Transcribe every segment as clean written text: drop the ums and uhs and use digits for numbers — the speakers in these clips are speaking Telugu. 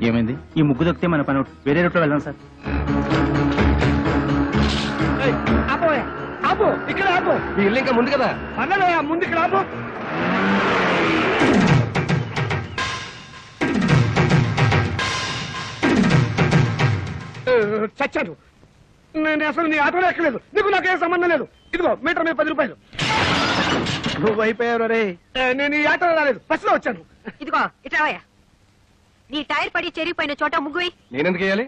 ఏమైంది? ఈ ముగ్గు దొక్కితే మన పని వేరే రూట్లో వెళ్దాం సార్. ఆపు, ఇక్కడ ఆపు. మీ ఇల్లు ఇంకా ముందు కదా. అన్నలే ముందు ఇక్కడ ఆపు. చచ్చాను. నేను అసలు నీ ఆటోలో ఎక్కలేదు. నీకు నాకేం సంబంధం లేదు. ఇదిగో మీటర్ మీద 10 రూపాయలు. నువ్వు అయిపోయావు రే. నేను ఈ ఆటోలో రాలేదు, బస్సులో వచ్చాను. ఇదిగో ఇట్రావయ్యా. నీ టైర్ పడి చెరిగిపోయిన చోట ముగ్గువి. నేనెందుకు వేయాలి?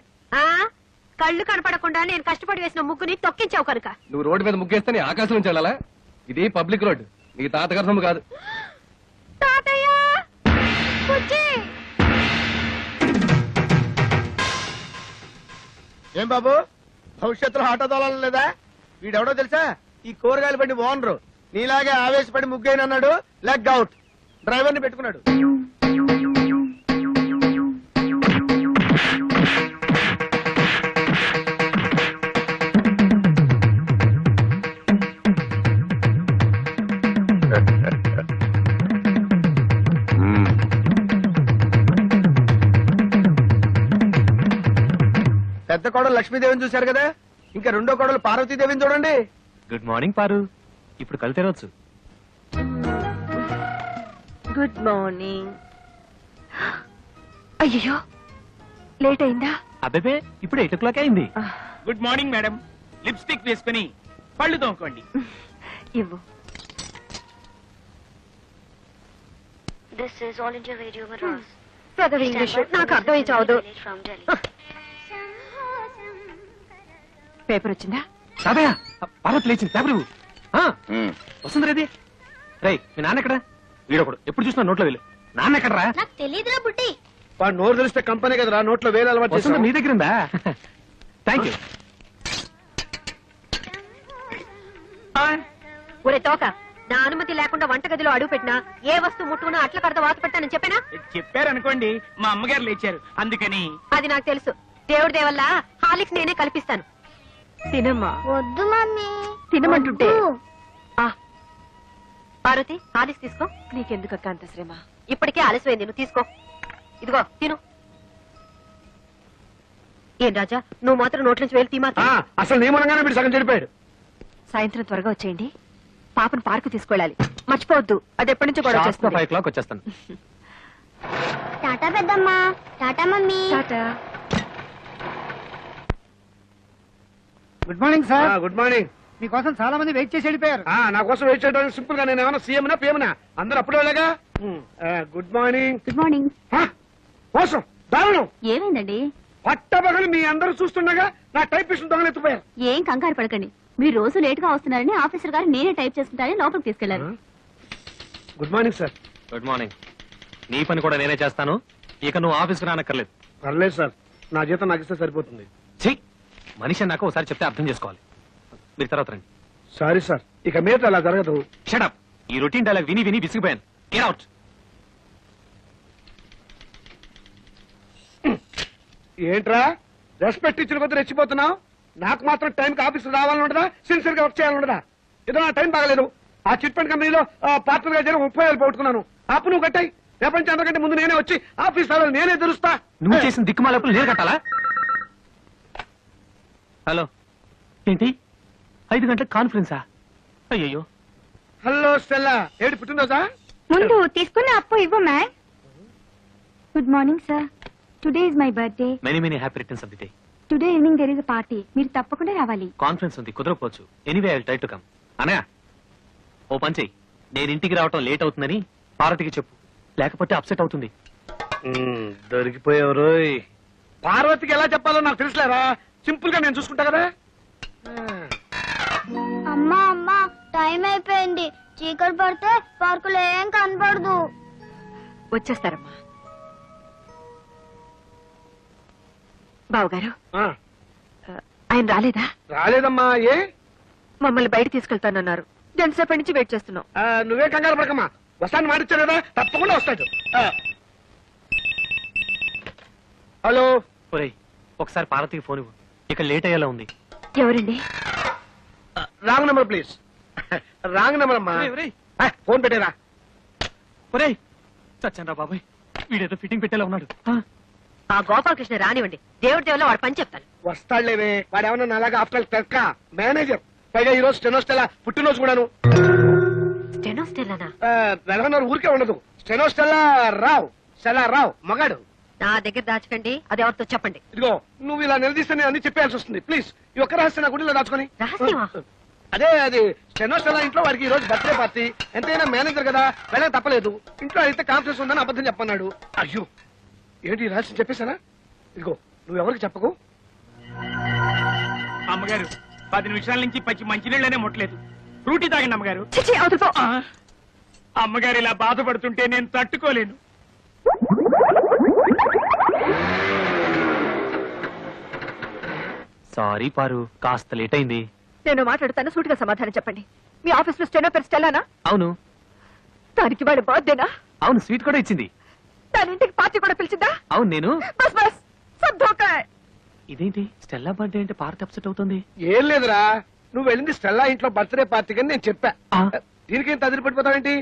కళ్ళు కనపడకుండా నేను కష్టపడి వేసిన ముగ్గుని తొక్కించావు కనుక. నువ్వు రోడ్డు మీద ముగ్గేస్తే నీ ఆకాశం నుంచి వెళ్ళాలా? ఇది పబ్లిక్ రోడ్, నీ తాతగారి సొమ్ము కాదు. తాతయ్య ఏం బాబు, భవిష్యత్తులో ఆటో తోలాలి లేదా? వీడెవడో తెలుసా? ఈ కూరగాయలు బండి ఓనరు. నీలాగే ఆవేశపడి ముగ్గైనన్నాడు, లెగ్ అవుట్. డ్రైవర్ ని పెట్టుకున్నాడు. పెద్ద కోడలు లక్ష్మీదేవిని చూశారు కదా, ఇంకా రెండో కోడలు పార్వతీదేవిని చూడండి. గుడ్ మార్నింగ్ పారు. ఇప్పుడు కళ్ళు తెరవచ్చు. Good morning. అయ్యో లేట్ అయిందా? అబ్బే ఇప్పుడు 8 o'clock అయింది. Good morning madam. లిప్స్టిక్ వేసుకుని పళ్ళు తోముకోండి. ఇవ్వు. This is All India Radio Madras. పెద్దవి ఇంగ్లీష్ నాకు అర్థమై చావదు. From Delhi. పేపర్ వచ్చిందా? తాతయ్య పార్వతి లేచింది. పేపర్ ఇవ్వు. వస్తుంది రేది. రై మీ నాన్న ఎక్కడ? వీడొకడు ఎప్పుడు చూసినా నోట్లో వేలు. నాన్న ఎక్కడరా? నాకు తెలియదురా బుట్టి. వాడు నోరు తెలిస్తే కంపెనీ కదరా, నోట్లో వేలు అలవాటు వస్తుంది చేశావు. నీ దగ్గర ఉందా? Thank you. ఒరే తోక, నా అనుమతి లేకుండా వంటగదిలో అడుగు పెట్టినా ఏ వస్తువు ముట్టుకున్నా అట్ల కడత వాత పెట్టానని చెప్పానా? చెప్పారనుకోండి, మా అమ్మగారు లేచారు అందుకని. అది నాకు తెలుసు. దేవుడి దేవల్ల హాలిక్స్ నేనే కల్పిస్తాను. తినమ్మా. వద్దు మమ్మీ. తినమంటుంటే. పార్వతి హాలిక్స్ తీసుకో. నీకెందుకు అక్క అంత శ్రమ? ఇప్పటికే ఆలస్యమైంది, నువ్వు తీసుకో. ఇదిగో తిను. ఏం రాజా, నువ్వు మాత్రం నోట్ల నుంచి వేలు తీమా. అసలు నీ మూలంగానే మీరు సగం చెడిపోయాడు. సాయంత్రం త్వరగా వచ్చేయండి. పాపను పార్కు తీసుకెళ్ళాలి, మర్చిపోవద్దు. అది ఎప్పటి నుంచో గొడవ చేస్తుంది. 5 o'clock వచ్చేస్తాను. టాటా పెద్దమ్మా. Tata mummy. Tata. Good morning sir. Good morning. మీకోసం చాలా మంది వెయిట్ చేసి వెళ్ళిపోయారు. నా కోసం వెయిట్ చేయడానికి సింపుల్ గా నేను ఏమైనా సీఎం నా పిఎంనా? అందరూ అప్పుడే వెళ్ళగా. Good morning. Good morning. మోసం, దారుణం. ఏమైందండి? పట్టబగలు మీ అందరూ చూస్తుండగా నా టైపిస్ట్ దొంగలు ఎత్తుపోయారు. ఏం కంగారు పడకండి. మీరు రోజు లేట్ గా వస్తున్నారని ఆఫీసర్ గారు నేనే టైప్ చేసుకుంటారని లోపలికి తీసుకెళ్లారు. Good morning sir. Good morning. నీ పని కూడా నేనే చేస్తాను. ఇక నువ్వు ఆఫీస్కి రానక్కర్లేదు. పర్లేదు సార్, నా జీతం నాకు ఇస్తే సరిపోతుంది. చెయ్యి. మనిషి అన్నాక ఒకసారి చెప్తే అర్థం చేసుకోవాలి. మీరు తర్వాత రండి. సారీ సార్, ఇక మీద అలా జరగదు. షటప్. ఈ రొటీన్ డైలాగ్ విని విని విసిగిపోయాను. Get out. ఏంట్రా రెస్పెక్ట్ ఇచ్చిన కొద్ది రెచ్చిపోతున్నావు? నాకు మాత్రం టైంకి ఆఫీస్ రావాలని ఉండదా? సిన్సియర్ గా వర్క్ చేయాలని ఉండదా? ఏదో నా టైం బాగలేదు. ఆ చిట్ ఫండ్ కంపెనీలో పార్ట్నర్ గా జరిగి 30,000 పోగొట్టుకున్నాను. అప్పు నువ్వు కట్టాయి. ప్రపంచం అందరికంటే ముందు నేనే వచ్చి ఆఫీస్ రావాలి, నేనే తెరుస్తా. నువ్వు చేసిన దిక్కుమాలప్పుడు నేను కట్టాలా? హలో, ఏంటి 5 గంటలకు కాన్ఫరెన్సా? అయ్యో. హలో స్టెల్లా, ఏడు పుట్టినరోజా? ముందు తీసుకున్న అప్పు ఇవ్వు ma'am. Good morning sir. Today is my birthday. Many many happy returns of the day. Today evening there is a party. మీరు తప్పకుండా రావాలి. కాన్ఫరెన్స్ ఉంది, కుదరకపోవచ్చు. Anyway I will try to come. Anaya ఓ పని చెయ్యి. నేను ఇంటికి రావటం లేట్ అవుతుందని పార్వతికి చెప్పు, లేకపోతే అప్సెట్ అవుతుంది. దొరికిపోయావు. పార్వతికి ఎలా చెప్పాలో నాకు తెలుసులేరా. సింపుల్ గా నేను చూసుకుంటా కదా. అమ్మా అమ్మా, టైం అయిపోయింది. చీకటి పడితే పార్కులో ఏం కనపడదు. వచ్చేస్తారమ్మా. బావగారు, ఆయన రాలేదా? రాలేదమ్మా. ఏ? మమ్మల్ని బయట తీసుకెళ్తానన్నారు. ఎంతసేపటి నుంచి వెయిట్ చేస్తున్నాం. నువ్వే కంగారు పడకమ్మా, వస్తాను మాటిచ్చారు కదా, తప్పకుండా వస్తాడు. హలో. ఒరేయ్, ఒకసారి పార్వతికి ఫోన్ ఇవ్వు. ఇక లేట్ అయ్యేలా ఉంది. ఎవరండి? Wrong number please. Wrong number అమ్మా. ఫోన్ పెట్టేరా. ఒరేయ్, చచ్చాను రా బాబాయ్. వీడేదో ఫిట్టింగ్ పెట్టేలా ఉన్నాడు. ఆ గోపాలకృష్ణ రానివ్వండి, దేవుడి దేవుల్లో వాడు పని చెప్తాను. వస్తాడులేవే, వాడేమన్నా అలాగా ఆఫ్టర్ క్లర్క్ మేనేజర్, పైగా ఈ రోజు స్టెనోస్టెలా పుట్టినరోజు కూడాను. స్టెనోస్టెల్లానా? వెళ్ళన్నారు ఊరికే ఉండదు. స్టెనోస్టెలా రావు మగాడు. నా దగ్గర దాచకండి, అది ఎవరితో చెప్పండి. ఇదిగో నువ్వు ఇలా నిలదీస్తే నేను అన్ని చెప్పాల్సి వస్తుంది. ప్లీజ్ ఈ ఒక్క రహస్యం నా గుడిలో దాచుకొని. రహస్యమా? అదే అది స్టెనోస్టెలా ఇంట్లో వాడికి ఈ రోజు బర్త్డే పార్టీ. ఎంతైనా మేనేజర్ కదా, వెళ్ళక తప్పలేదు. ఇంట్లో అయితే కాన్ఫరెన్స్ ఉందని అబద్ధం చెప్పన్నాడు. అయ్యో ఏంటి ఈ రహస్యం చెప్పేశానా? ఇదిగో నువ్వు ఎవరికి చెప్పకు. అమ్మగారు 10 నిమిషాల నుంచి పచ్చి మంచినీళ్ళనే ముట్టలేదు. ఫ్రూటీ తాగండి అమ్మగారు. చిచి, అవతల పో. అమ్మగారు ఇలా బాధపడుతుంటే నేను తట్టుకోలేను. సారీ పారు, కాస్త లేట్ అయింది. నేను మాట్లాడుతాను, సూటిగా సమాధానం చెప్పండి. మీ ఆఫీస్ లో స్టెనో పేరు స్టెల్లానా? అవును దానికి వాడు బర్త్డేనా? అవును, స్వీట్ కూడా ఇచ్చింది. దాని ఇంటికి పార్టీ కూడా పిలిచిందా? అవును నేను. బస్ బస్, సబ్ ధోకా హై. ఇదేంటి స్టెల్లా బర్త్డే అంటే పార్టీ అప్సెట్ అవుతుంది? ఏం లేదురా, నువ్వు వెళ్ళింది స్టెల్లా ఇంట్లో బర్త్డే పార్టీకి అని నేను చెప్పా. ఆ. దీనికేం తదిరి పడిపోతావేంటి?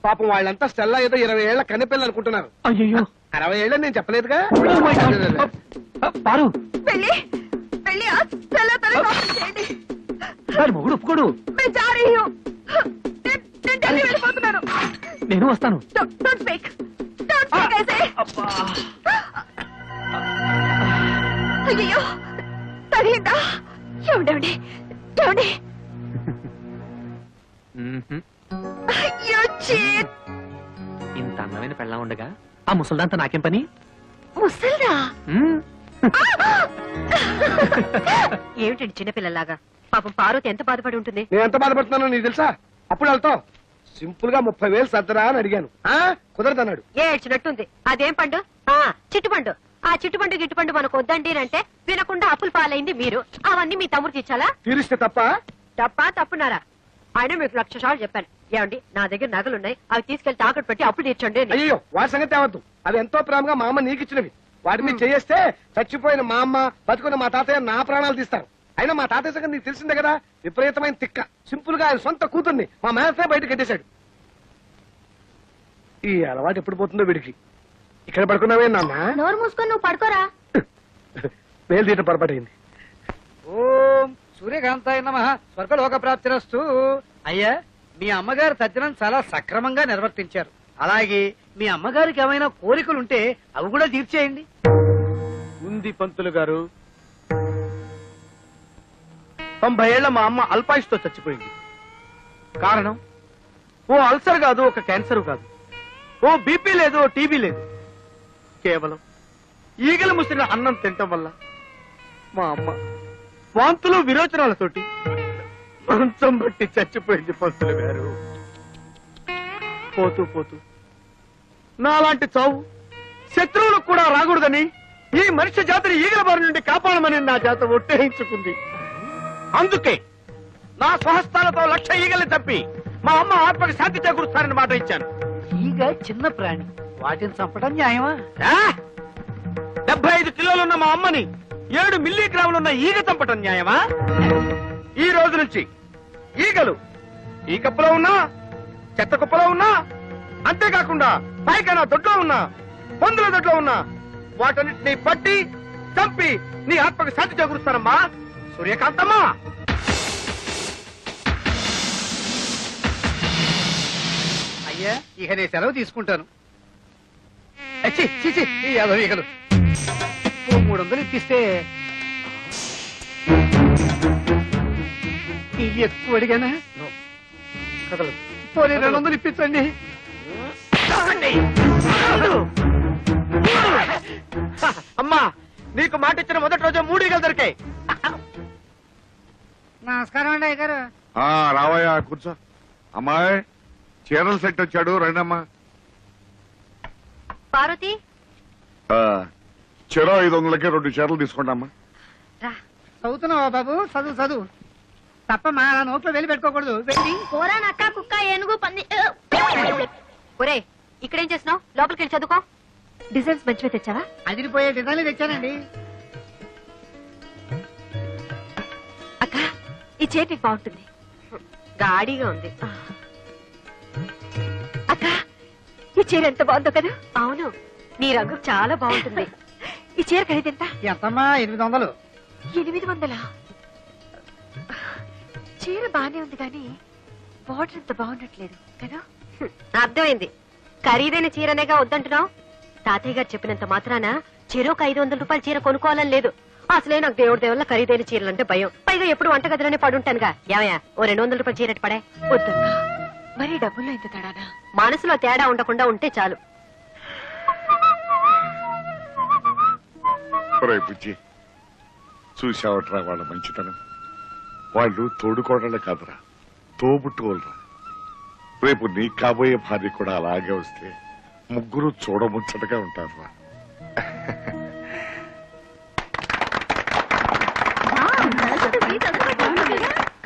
పాపం వాళ్ళంతా స్టెల్లా ఏదో 20 ఏళ్ల కన్నెపిల్లలు అనుకుంటున్నారు. అయ్యో 60 ఏళ్ళని నేను చెప్పలేదుగా. పారు, వెళ్ళి వెళ్ళి ఆ స్టెల్లా తనని ఆఫీస్ చేయండి. దాని మొగుడు ఒప్పుకోడు. मैं जा रही हूँ. నేను ఢిల్లీ వెళ్ళిపోతున్నాను. నేను వస్తాను. Don't speak. Don't speak ऐसे. అయ్యో తగిందా? ఏమండి ఏమండి? అయ్యో చీట్. ఇంత అందమైన పెళ్ళా ఉండగా ఆ ముసల్దాంతో నాకేం పని? ముసల్దా? మ్మ్. ఏమిటండి చిన్నపిల్లలాగా? పాపం పార్వతి ఎంత బాధపడి ఉంటుంది. నేను ఎంత బాధపడుతున్నానో నీకు తెలుసా? అప్పుడు వెళ్తావు సింపుల్ గా 30,000 సర్దరా అని అడిగాను. కుదరదన్నాడు. ఏడ్చినట్టుంది. అదేం పండు? చిట్టుపండు. ఆ చిట్టుపండు గిట్టుపండు మనకు వద్దండి అంటే వినకుండా అప్పులు పాలైంది మీరు. అవన్నీ మీ తమ్ముడు తీర్చాలా? తీరిస్తే తప్ప. తప్పున్నారా? ఆయన మీకు 1,00,000 సార్లు చెప్పాను. ఏమండి, నా దగ్గర నగలున్నాయి, అవి తీసుకెళ్లి తాకట్టు పెట్టి అప్పులు తీర్చండి అని. అయ్యో వాడి సంగతి అవద్దు. అవి ఎంతో ప్రేమగా మా అమ్మ నీకు ఇచ్చినవి. వాటి మీద చేస్తే చచ్చిపోయిన మా అమ్మ, బతుకున్న మా తాతయ్య నా ప్రాణాలు తీస్తారు. అయినా మా తాతయ్య సంగతి నీకు తెలిసిందే కదా, విపరీతమైన తిక్క. సింపుల్ గా ఆయన సొంత కూతుర్ని మా మేనసే బయట కట్టేశాడు. ఈ అలవాటు ఎప్పుడు పోతుందో వీడికి. ఇక్కడ పడుకున్నావే నాన్న? నోరు మూసుకొని నువ్వు పడుకోరా. వేలు తీయటం పొరపాటైంది. ఓం సూర్యకాంతాయ నమః. స్వర్గలోక ప్రాప్తిరస్తు. అయ్యా, మీ అమ్మగారు తద్దినం చాలా సక్రమంగా నిర్వర్తించారు. అలాగే మీ అమ్మగారికి ఏమైనా కోరికలుంటే అవి కూడా తీర్చేయండి. ఉంది పంతులు గారు. 90 ఏళ్ల మా అమ్మ అల్పాయుష్తో చచ్చిపోయింది. కారణం ఓ అల్సర్ కాదు, ఒక క్యాన్సర్ కాదు, ఓ బీపీ లేదు, ఓ టీబీ లేదు. కేవలం ఈగలు ముసిరిన అన్నం తినటం వల్ల మా అమ్మ వాంతులు విరోచనాలతోటి మంచం బట్టి చచ్చిపోయింది పంతులు గారు. పోతూ పోతూ నాలాంటి చావు శత్రువులకు కూడా రాకూడదని ఈ మనిషి జాతిని ఈగల బారి నుండి కాపాడమని నా జాత ఒట్టేయించుకుంది. అందుకే నా స్వహస్తాలతో 1,00,000 ఈగల్ని తప్పి మా అమ్మ ఆత్మకి శాంతి చేకూరుస్తానని మాట ఇచ్చాను. ఈగ చిన్న ప్రాణి, వాటిని చంపడం న్యాయమా? 75 కిలోలున్న మా అమ్మని 7 మిల్లీగ్రాములున్న ఈగ చంపటం న్యాయమా? ఈ రోజు నుంచి ఈగలు ఈ కప్పులో ఉన్నా, చెత్త కుప్పలో ఉన్నా, అంతేకాకుండా పైకైనా దొడ్లో ఉన్నా, పందుల దొడ్లో ఉన్నా, వాటన్నిటిని పట్టి చంపి నీ ఆత్మకు శాంతి చేకూరుస్తానమ్మా. సూర్యకాంతమ్మా. అయ్యా, ఇక నేను సెలవు తీసుకుంటాను. ఛీ, ఛీ, ఛీ, ఈ యాదవ ఈగలు. ఓ 300 ఇప్పిస్తే ఇది ఎక్కువ అడిగానా? కదలదు. పోనీ 200 ఇప్పించండి. అమ్మా, నీకు మాట ఇచ్చిన మొదటి రోజు 3 ఈగలు దొరికాయి. నమస్కారం అండి అయ్యగారు. రావయ్యా కూర్చో. అమ్మాయి చీరల సెట్ వచ్చాడు, రండమ్మా. పార్వతి చెరో 500కి 2 చీరలు తీసుకుంటామ్మా. రా. చదువుతున్నావా బాబు? చదువు తప్పమ్మా, నా నోట్లో వెళ్ళి పెట్టుకోకూడదు. వెళ్ళి పోరా నక్క కుక్క ఏనుగు పంది. ఒరే, ఇక్కడేం చేస్తున్నావు? లోపలికి వెళ్ళి చదువుకో. డిజైన్స్ మంచిగా తెచ్చావా? అదిరిపోయే డిజైన్లు తెచ్చానండి. అక్క, ఈ చేతి బాగుంటుంది. గాడిగా ఉంది. అక్క, ఈ చీర ఎంత బాగుందో కదా. అవును, నీ రంగు చాలా బాగుంటుంది. ఈ చీర ఖరీదెంత? ఎంతమ్మా? 800. 800. చీర బానే ఉంది కానీ బార్డర్ అంత బాగున్నట్లేదు కదా. అర్థమైంది. ఖరీదైన చీరనేగా వద్దంటున్నావు. తాతయ్య గారు చెప్పినంత మాత్రాన చెరోక 500 రూపాయల చీర కొనుక్కోవాలని లేదు. అసలే నాకు దేవుడి దేవుళ్ళ ఖరీదైన చీరలంటే భయం. పైగా ఎప్పుడు వంటగదిలోనే పడుంటానుగా. ఏమయ్యా, ఓ 200 రూపాయల చీరటి పడే. వద్దన్నా, మరి డబ్బుల్లో ఇంత తేడానా? మనసులో తేడా ఉండకుండా ఉంటే చాలు. బుజ్జి, చూసావట్రా వాళ్ళ మంచితనం. వాళ్ళు తోడుకోవడాలే కాదురా, తోబుట్టుకోలరా. రేపు నీ కాబోయే భార్య కూడా అలాగే వస్తే ముగ్గురు చూడముచ్చటగా ఉంటారురా.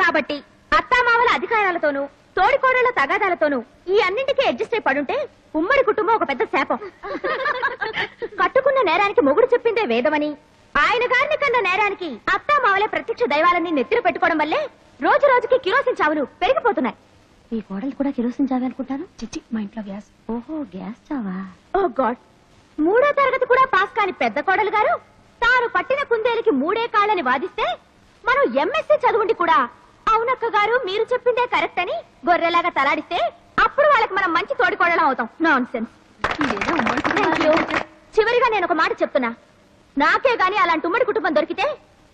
కాబట్టి అత్తామామల అధికారాలతోనూ తోడికోడళ్ల తగాదాలతోనూ ఈ అన్నింటికీ అడ్జస్ట్ అయి పడుంటే ఉమ్మడి కుటుంబం ఒక పెద్ద శాపం. కట్టుకున్న నేరానికి మొగుడు చెప్పిందే వేదమని, ఆయన గారిని కన్న నేరానికి అత్తామామలే ప్రత్యక్ష దైవాలని నెత్తిన పెట్టుకోవడం వల్లే రోజు రోజుకి కిరోసిన్ చావులు పెరిగిపోతున్నాయి. ఈ కోడలు కూడా కిరోసిన్ చావే అనుకుంటాను. చిచ్చి, మా ఇంట్లో గ్యాస్. ఓహో, గ్యాస్ చావా? ఓ గాడ్. 3వ తరగతి కూడా పాస్ కాని పెద్ద కోడలు గారు తాను పట్టిన కుందేలికి 3 కాళ్ళని వాదిస్తే మనం ఎంఎస్సీ చదువుండి కూడా అవునక్క గారు మీరు చెప్పిందే కరెక్ట్ అని గొర్రెలాగా తలాడిస్తే అప్పుడు వాళ్ళకి మనం మంచి తోడికోడలం అవుతాం. Non sense. చివరిగా నేను ఒక మాట చెప్తున్నా, నాకే గాని అలాంటి ఉమ్మడి కుటుంబం దొరికితే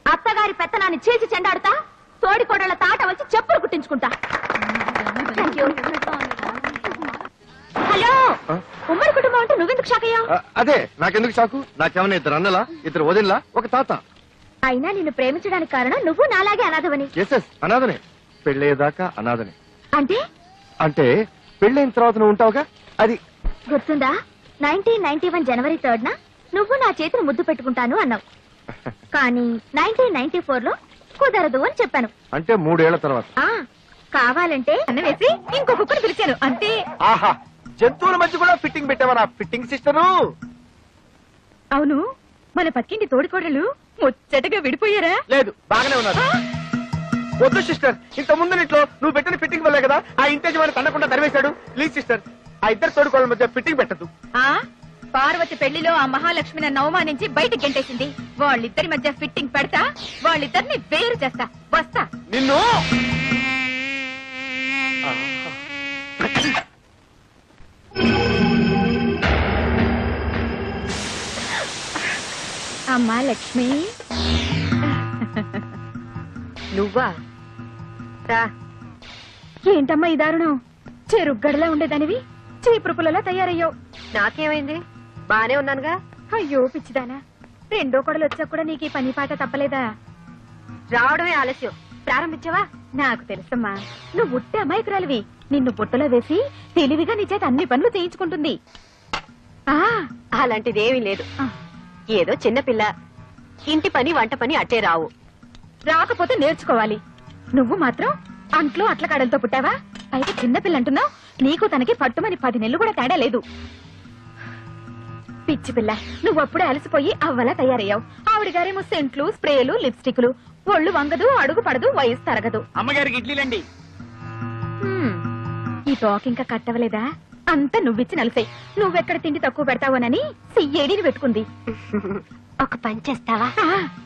అత్తగారి పెత్తనాన్ని చీల్చి చెండాడుతా, తోడికోడళ్ల తాట వచ్చి చెప్పులు కుట్టించుకుంటా. హలో, ఉమ్మడి కుటుంబం అంటే నువ్వెందుకు షాక్ అయ్యావు? అదే నాకెందుకు షాకు? నాకేమన్నా 2 అన్నలా, 2 వదినలా, ఒక తాత. అయినా నిన్ను ప్రేమించడానికి కారణం నువ్వు నాలాగే అనాథవని. ఎస్, అనాథనే. పెళ్ళయ్యేదాకా అనాథనే. అంటే అంటే పెళ్ళైన తర్వాత నువ్వు ఉంటావుగా, అది గుర్తుందా? 1991 జనవరి 3rd నువ్వు నా చేతిని ముద్దు పెట్టుకుంటాను అన్నావు. కానీ 1994లో కుదరదు అని చెప్పాను. అంటే 3 ఏళ్ల తర్వాత. కావాలంటే అన్న వేసి ఇంకో కుక్కను పిలిచాను అంతే. ఆహా, జంతువుల మధ్య కూడా ఫిట్టింగ్ పెట్టావా ఫిట్టింగ్ సిస్టరు? అవును, మన పక్కింటి తోడికోడలు ముచ్చటగా విడిపోయారా? లేదు, బాగానే ఉన్నారు. వద్దు సిస్టర్, ఇంత ముందు నీట్లో నువ్వు పెట్టిన ఫిట్టింగ్ వల్లే కదా ఆ ఇంటి వాడిని తన్నకుండా తరివేశాడు. ప్లీజ్ సిస్టర్, ఆ ఇద్దరు తోడుకోవడం మధ్య ఫిట్టింగ్ పెట్టద్దు. పార్వతి పెళ్లిలో ఆ మహాలక్ష్మి నన్ను అవమానించి బయటికి గెంటేసింది. వాళ్ళిద్దరి మధ్య ఫిట్టింగ్ పెడతా, వాళ్ళిద్దరిని వేరు చేస్తా. వస్తా. నిన్ను అమ్మా లక్ష్మి. నువ్వా? రా. ఏంటమ్మా ఈ దారుణం? చెరుగ్గడలా ఉండేదానివి చీపురు పుల్లలా తయారయ్యావు. నాకేమైంది? బానే ఉన్నానుగా. అయ్యో పిచ్చిదానా, 2వ కొడలు వచ్చా కూడా నీకు ఈ పని పాట తప్పలేదా? రావడమే ఆలస్యం. ప్రారంభించావా? నాకు తెలుసమ్మా, నువ్వు ఉట్టే అమాయకురాలివి. నిన్ను బుట్టలో వేసి తెలివిగా నీ చేత అన్ని పనులు చేయించుకుంటుంది. అలాంటిదేమీ లేదు. ఏదో చిన్నపిల్ల, ఇంటి పని వంట పని అట్టే రావు. రాకపోతే నేర్చుకోవాలి. నువ్వు మాత్రం అంట్లో అట్ల కాడలతో పుట్టావా? అయితే చిన్నపిల్ల అంటున్నావు. నీకు తనకి పట్టుమని 10 నెలలు కూడా తేడా లేదు. పిచ్చి పిల్ల, నువ్వప్పుడే అలసిపోయి అవ్వలా తయారయ్యావు. ఆవిడ గారేమో సెంట్లు, స్ప్రేలు, లిప్స్టిక్లు. ఒళ్ళు వంగదు, అడుగు పడదు, వయసు తరగదు. అమ్మగారికి ఇడ్లీలండి. ఈ తోక ఇంకా కట్టవలేదా? అంతా నువ్విచ్చి నలిసే. నువ్వెక్కడ తిండి తక్కువ పెడతావోనని సియ్యేడిని పెట్టుకుంది. ఒక పని చేస్తావా?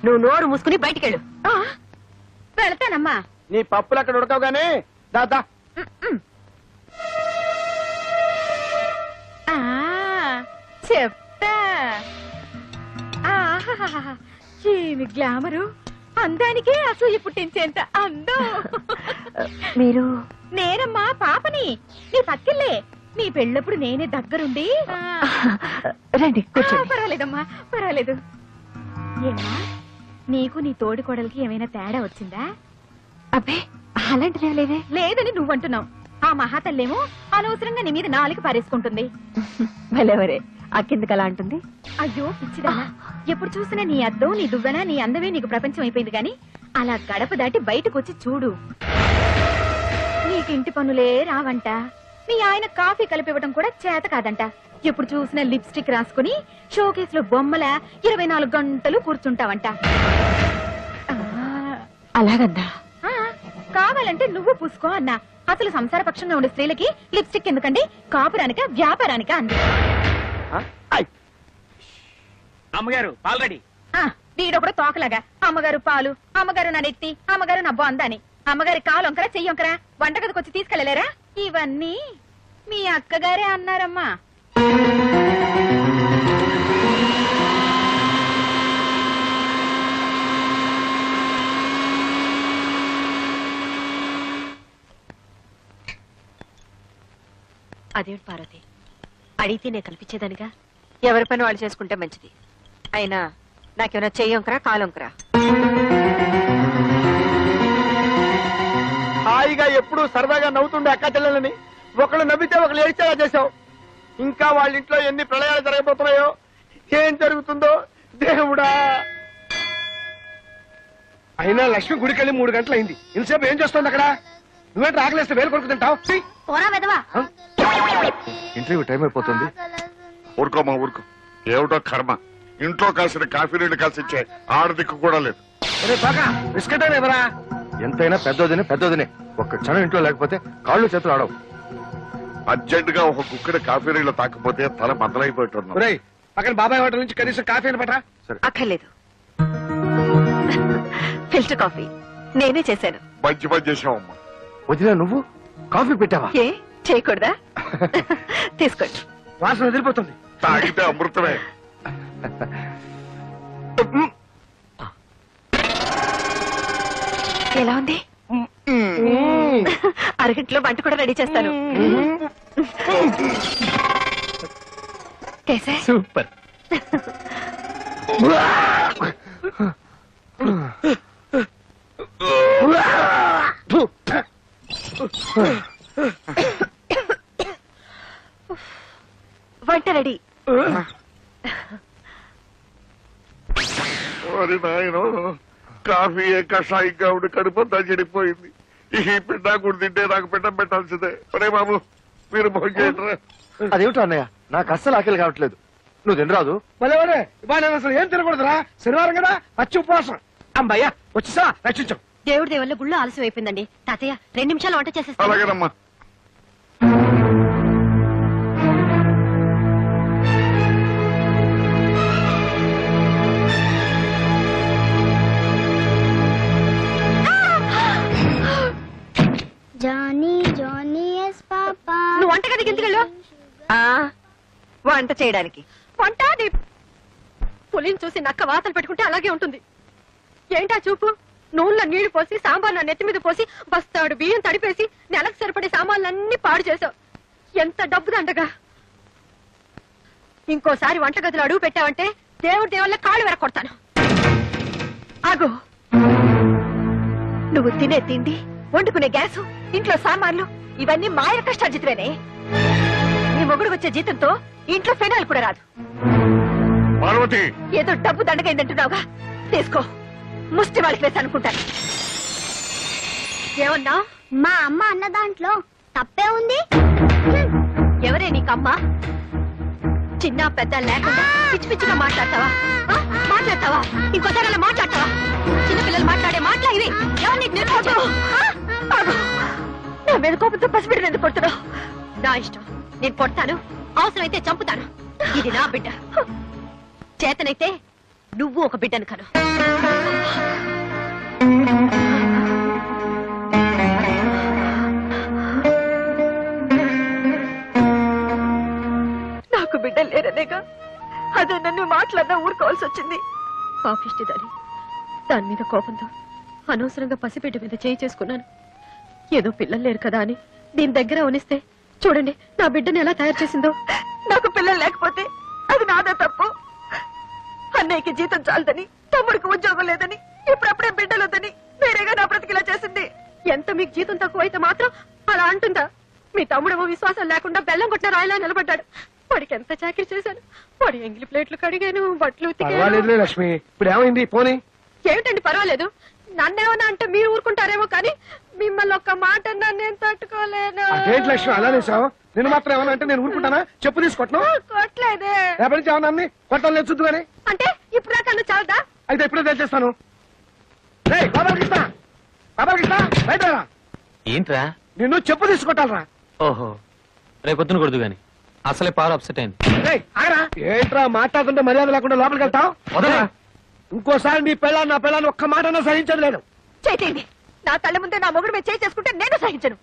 నువ్వు నోరు మూసుకుని బయటికెళ్ళు. వెళతానమ్మా. నీ పప్పులు అక్కడ ఉడకవుగానే దాదా. చెప్తా. ఏమి గ్లామరు! అందానికే అసూయ పుట్టించేంత అందం. మీరు? నేనమ్మా పాపని, నీ పక్కిల్లే. నీ పెళ్ళప్పుడు నేనే దగ్గరుండి. రండి, పర్వాలేదమ్మా, పర్వాలేదు. ఏమా, నీకు నీ తోడి కోడలికి ఏమైనా తేడా వచ్చిందా? అబ్బే, అలాంటిదే లేదే. లేదని నువ్వంటున్నావు. ఆ మహాతల్లేమో అనవసరంగా నీ మీద 4 పారేసుకుంటుంది. భలేవరే, అక్కిందుకు అలా అంటుంది? అయ్యో పిచ్చిదానా, ఎప్పుడు చూసినా నీ అద్దం, నీ దువ్వెన, నీ అందమే నీకు ప్రపంచం అయిపోయింది. గాని అలా గడప దాటి బయటకు వచ్చి చూడు. నీకింటి పనులే రావంట. నీ ఆయన కాఫీ కలిపివ్వడం కూడా చేత కాదంట. ఎప్పుడు చూసినా లిప్స్టిక్ రాసుకుని షోకేస్ లో బొమ్మల 24 గంటలు కూర్చుంటావంట. అలాగందా? కావాలంటే నువ్వు పూసుకో అన్నా. అసలు సంసార పక్షంగా ఉండే స్త్రీలకి లిప్స్టిక్ ఎందుకండి? కాపురానిక, వ్యాపారానిక అంది. అమ్మగారు ఆల్రెడీ వీడొకడు తోకలాగా అమ్మగారు పాలు, అమ్మగారు నా నెత్తి, అమ్మగారు నా బొందని, అమ్మగారి కాలు వంకరా చెయ్యి వంకరా వంటగదికి వచ్చి తీసుకెళ్ళలేరా? ఇవన్నీ మీ అక్కగారే అన్నారమ్మా. అదేంటి పార్వతి, అడిగితే నేను కల్పించేదానిగా. ఎవరి పని వాళ్ళు చేసుకుంటే మంచిది. అయినా నాకేమైనా చెయ్యొంకరా కాలొంకరా? హాయిగా ఎప్పుడు సరదాగా నవ్వుతుండే అక్క చెల్లెలని ఒకళ్ళు నవ్వితే ఒకళ్ళు ఏడ్చేలా చేశావు. ఇంకా వాళ్ళ ఇంట్లో ఎన్ని ప్రళయాలు జరగబోతున్నాయో, ఏం జరుగుతుందో దేవుడా. అయినా లక్ష్మి గుడికెళ్ళి 3 గంటలైంది. ఇంతసేపు ఏం చేస్తుంది అక్కడ? నువ్వేంటి ఆకలేస్తే వేలు కొడుకు తింటావు? పోరా వెదవా. ఇంటర్వ్యూ టైం అయిపోతుంది. ఊరుకోమా ఊరుకో. ఏమిటో కర్మ. ఇంట్లో కాసిన కాఫీ నీళ్ళు కాసి ఇచ్చే ఆడదిక్కు కూడా లేదు. బిస్కెట్ అయినా ఎవరా? ఎంతైనా పెద్దదినే ఒక్క క్షణం ఇంట్లో లేకపోతే కాళ్ళు చేతులు ఆడవు. అర్జెంట్ గా ఒక కుక్కడి కాఫీ నీళ్ళు తాకపోతే తల బద్దలైపోతున్నాం. ఒరేయ్, పక్కన బాబాయ్ హోటల్ నుంచి కనీసం కాఫీ అని పట్టా. అక్కర్లేదు. ఫిల్టర్ కాఫీ నేనే చేశాను. మంచి పని చేసావమ్మా. వదిలే, నువ్వు కాఫీ పెట్టావా? ఏ చేయకూడదా? తీసుకోండి. వాసన వదిలిపోతుంది. తాగితే అమృతమే. ఎలా ఉంది? అరగంటలో వంట కూడా రెడీ చేస్తాను. కేసే సూపర్. వంట రెడీ. మరి నాయన కాఫీ కషాయంగా ఉండి కడుపంతా చెడిపోయింది. ఈ పిండా కూడా తింటే నాకు పిండం పెట్టాల్సిందే. ఒరే బాబు, మీరు భోజనం. అదేమిటో అన్నయ్య, నాకు అస్సలు ఆకలి కావట్లేదు. నువ్వు తినరాదు? భలే ఇవాళ నేను అసలు ఏం తినకూడదురా. శనివారం కదా, పచ్చి ఉపవాసం. అమ్మయ్యా వచ్చేసా, రక్షించాం. దేవుడి దేవల్ల గుళ్ళు ఆలస్యం అయిపోయిందండి. తాతయ్య 2 నిమిషాలు వంట చేసేస్తా. అలాగేనమ్మా. నువ్వు వంటగదికి ఎందుకు వెళ్ళావు? వంట చేయడానికి. వంట పులిని చూసి నక్క వాతలు పెట్టుకుంటే అలాగే ఉంటుంది. ఏంటా చూపు? నూనెలో నీళ్లు పోసి సాంబార్ నా నెత్తి మీద పోసి బస్తాడు బియ్యం తడిపేసి నెలకు సరిపడే సామాన్లన్నీ పాడు చేసావు. ఎంత డబ్బు దండగా. ఇంకోసారి వంటగదిలో అడుగు పెట్టావంటే దేవుడి దేవుళ్ళ కాళ్ళు వెరకొడతాను. ఆగు. నువ్వు తినే తిండి, వండుకునే గ్యాసు, ఇంట్లో సామాన్లు ఇవన్నీ మాయ కష్టార్జితమేనే. నీ మొగుడు వచ్చే జీతంతో ఇంట్లో ఫెనాయిల్ కూడా రాదు. పార్వతి, ఏదో డబ్బు దండగైందంటున్నావుగా, తీసుకో. ముష్టి వాళ్ళకి వేసి అనుకుంటాను. ఏమన్నా? మా అమ్మ అన్న దాంట్లో తప్పే ఉంది. ఎవరే నీకమ్మ? చిన్న పెద్ద లేకుండా పిచ్చి పిచ్చిగా మాట్లాడతావా? మాట్లాడతావా? ఇంకోసారి అలా మాట్లాడతావా? చిన్నపిల్లలు మాట్లాడే మాటలా ఇవి? ఎవరు నీకు నేర్పదు? నా మీద కోపంతో పసిబిడ్డను ఎందుకు కొడుతున్నావు? నా ఇష్టం, నేను కొడతాను, అవసరమైతే చంపుతాను. ఇది నా బిడ్డ. చేతనైతే నువ్వు ఒక బిడ్డను కను. నాకు బిడ్డ లేరనేగా అదే నన్ను మాట్లాడినా ఊరుకోవాల్సి వచ్చింది. పాపిష్టి దాని మీద కోపంతో అనవసరంగా పసిబిడ్డ మీద చేయి చేసుకున్నాను. ఏదో పిల్లలు లేరు కదా అని దీని దగ్గర ఉనిస్తే చూడండి నా బిడ్డను ఎలా తయారు చేసిందో. నాకు పిల్లలు లేకపోతే అది నాదే తప్పు. అన్నయ్యకి జీతం చాలదని, తమ్ముడికి ఉద్యోగం లేదని, ఇప్పుడప్పుడే బిడ్డలొద్దని వేరేగా నా బ్రతికిలా చేసింది. ఎంత మీకు జీతం తక్కువైతే మాత్రం అలా అంటుందా? మీ తమ్ముడేమో విశ్వాసం లేకుండా బెల్లం కొట్టిన రాయిలా నిలబడ్డాడు. వాడికి ఎంత చాకరీ చేశాను. వాడి ఎంగిలి ప్లేట్లు కడిగాను, బట్టలు పర్వాలేదులే లక్ష్మి. ఇప్పుడు ఏమైంది? పోనీ. ఏమిటండి పర్వాలేదు? నన్నేమన్నా అంటే మీరు ఊరుకుంటారేమో కానీ మిమ్మల్ని ఒక్క మాట నేను తట్టుకోలేను. అదేంటి లక్ష్మి అలా నేసావు? నేను మాత్రం ఏమన్నా అంటే నేను ఊరుకుంటానా? చెప్పు తీసుకొట్టను. కొట్టలేదే. రేపటి నుంచి ఏమన్నా కొట్టాలి లేదు చూద్దు కానీ. అంటే ఇప్పుడు దాకా చాలదా? అయితే ఎప్పుడే తెలిచేస్తాను. బాబాకృష్ణ, బాబాకృష్ణ బయట రా. ఏంట్రా? నిన్ను చెప్పు తీసుకొట్టాలరా. ఓహో, రేపొద్దున కొడుదు గాని. అసలే పాలు అప్సెట్ అయింది. ఏంట్రా మాట్లాడుతుంటే మర్యాద లేకుండా లోపలికి వెళ్తావు? వదలరా. ఇంకోసారి నీ పెళ్ళాన్ని నా పెళ్ళాన్ని ఒక్క మాట సహించదు లేదు. చేయండి. నా కళ్ళ ముందే నా మొగుడు మీద చేసుకుంటే నేను సహించను.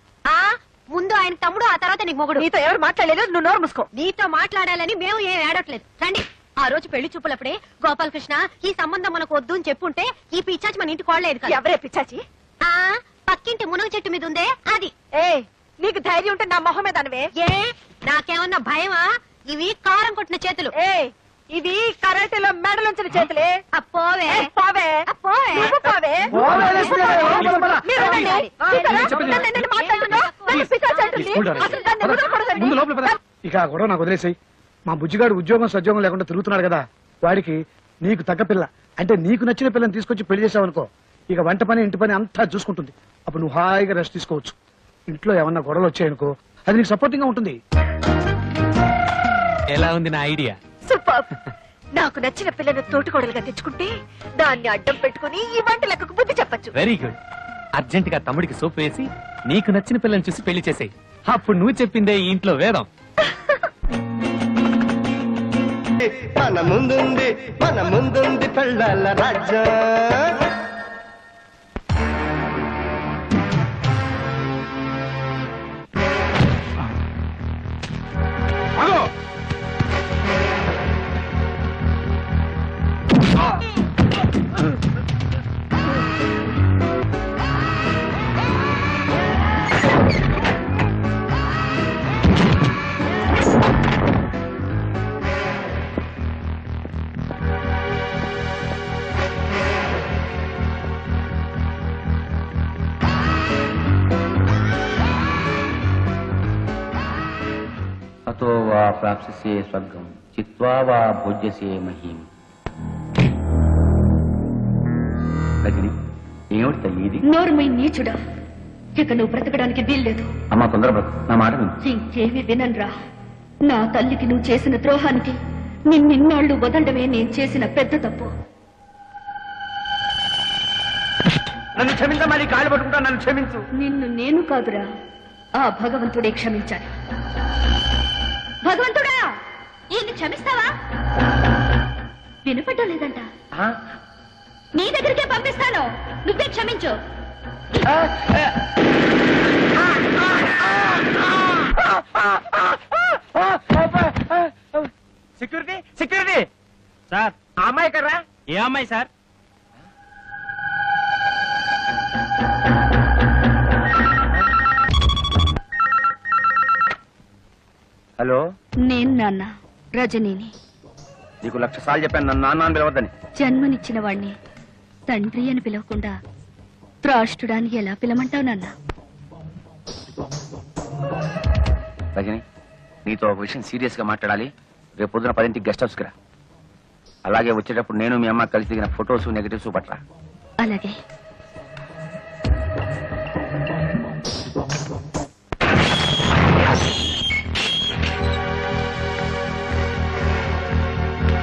ముందు ఆయన తమ్ముడు, ఆ తర్వాత నీకు మొగుడు. నీతో ఎవరు మాట్లాడలేదు, నువ్వు నోరు మూసుకో. నీతో మాట్లాడాలని మేము ఏం ఏడట్లేదు. రండి. ఆ రోజు పెళ్లి చూపులప్పుడే గోపాలకృష్ణ ఈ సంబంధం మనకు వద్దు అని చెప్పుంటే ఈ పిచ్చాచి మన ఇంటికి కోడలేదు. ఎవరే పిచ్చాచి? పక్కింటి మునగ చెట్టు మీద ఉందే అది. నీకు ధైర్యం ఉంటే నా మొహం మీద అనవే. నాకేమన్నా భయమా? ఇవి కారం కొట్టిన చేతులు. ఇవి కరాటేలో మెడలుంచిన చేతులే. పోవే పోవే పోవే పోవే. ఇక కూడా నాకు వదిలేసాయి. మా బుజ్జిగాడు ఉద్యోగం సద్యోగం లేకుండా తిరుగుతున్నాడు కదా, వాడికి నీకు తగ్గ పిల్ల అంటే నీకు నచ్చిన పిల్లని తీసుకొచ్చి పెళ్లి చేసావనుకో, ఇక వంట పని ఇంటి పని అంతా చూసుకుంటుంది. అప్పుడు నువ్వు హాయిగా రెస్ట్ తీసుకోవచ్చు. ఇంట్లో ఏమన్నా గొడవలు వచ్చాయనుకో, అది నీకు సపోర్టింగ్ గా ఉంటుంది. ఎలా ఉంది నా ఐడియా? సూపర్. నాకు నచ్చిన పిల్లను తోటికోడలుగా తెచ్చుకుంటే దాన్ని అడ్డం పెట్టుకుని ఈ వంట లెక్కకు బుద్ధి చెప్పచ్చు. Very good. అర్జెంట్ గా తమ్ముడికి సోప్ వేసి నీకు నచ్చిన పిల్లని చూసి పెళ్లి చేసేయి. అప్పుడు నువ్వు చెప్పిందే ఈ ఇంట్లో వేదం. మన ముందుంది పెళ్ళాల రాజ్యం. అతో వా ప్రాప్స్యసే స్వర్గం చిత్వా వా భోజ్యసే మహీం. రజని, ఏమిటి తల్లి ఇది? నోరుమై నీచుడా, ఇక నువ్వు బ్రతకడానికి వీల్లేదు. అమ్మా తొందర బ్రతు, నా మాట విను. ఇంకేమి వినన్రా. నా తల్లికి నువ్వు చేసిన ద్రోహానికి నిన్నిన్నాళ్లు వదలడమే నేను చేసిన పెద్ద తప్పు. నన్ను క్షమించమని కాళ్ళు పట్టుకుంటా, నన్ను క్షమించు. నిన్ను నేను కాదురా, ఆ భగవంతుడే క్షమించాలి. భగవంతుడా, ఈయన్ని క్షమిస్తావా? వినపడ్డం లేదంట. నీ దగ్గరికే పంపిస్తాను, నువ్వే క్షమించు. సెక్యూరిటీ సెక్యూరిటీ సార్, ఆ అమ్మాయి ఎక్కడ్రా? ఏ అమ్మాయి సార్? హలో, నేను నాన్న రజనీని. నీకు 1,00,000 సార్లు చెప్పాను నన్ను నాన్న అని పిలవద్దని. జన్మనిచ్చిన వాణ్ణి తండ్రి అని పిలవకుండా త్రాష్టుడానికి ఎలా పిలమంటావు నాన్న? రజని, నీతో ఒక విషయం సీరియస్ గా మాట్లాడాలి. రేపు పొద్దున 10ంటికి గెస్ట్ హౌస్ కి రా. అలాగే వచ్చేటప్పుడు నేను మీ అమ్మ కలిసి దిగిన ఫొటోస్ నెగటివ్స్ పట్ల. అలాగే.